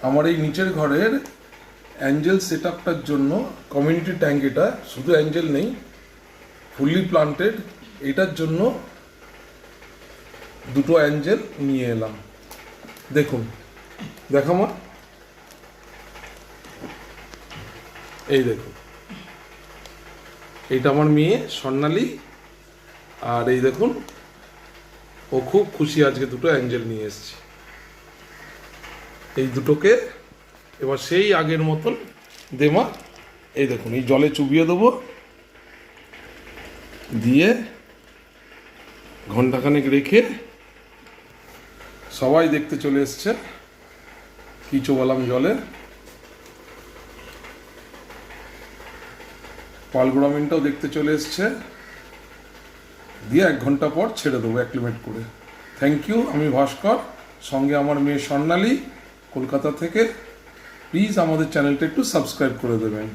আমার এই নিচের ঘরের অ্যাঞ্জেল সেট আপটার জন্য কমিউনিটি ট্যাঙ্ক, এটা শুধু অ্যাঞ্জেল নেই, ফুললি প্লান্টেড, এটার জন্য দুটো অ্যাঞ্জেল নিয়ে এলাম। দেখুন, দেখো মা, এই দেখুন, এইটা আমার মেয়ে স্বর্ণালী, আর এই দেখুন ও খুব খুশি আজকে দুটো অ্যাঞ্জেল নিয়ে এসেছি। এই দুটোকে এবার সেই আগের মতন দেমা, এই দেখুন এই জলে চুবিয়ে দেবো, দিয়ে ঘন্টাখানেক রেখে সবাই দেখতে চলে এসছে কি চোবালাম জলে। পালগ্রামিনটাও দেখতে চলে এসছে, দিয়ে 1 ঘন্টা পর ছেড়ে দেবো অ্যাক্লিমেট করে। Thank you. আমি ভাস্কর, সঙ্গে আমার মেয়ে স্বর্ণালী কলকাতা থেকে। প্লিজ আমাদের চ্যানেলটা একটু সাবস্ক্রাইব করে দেবেন।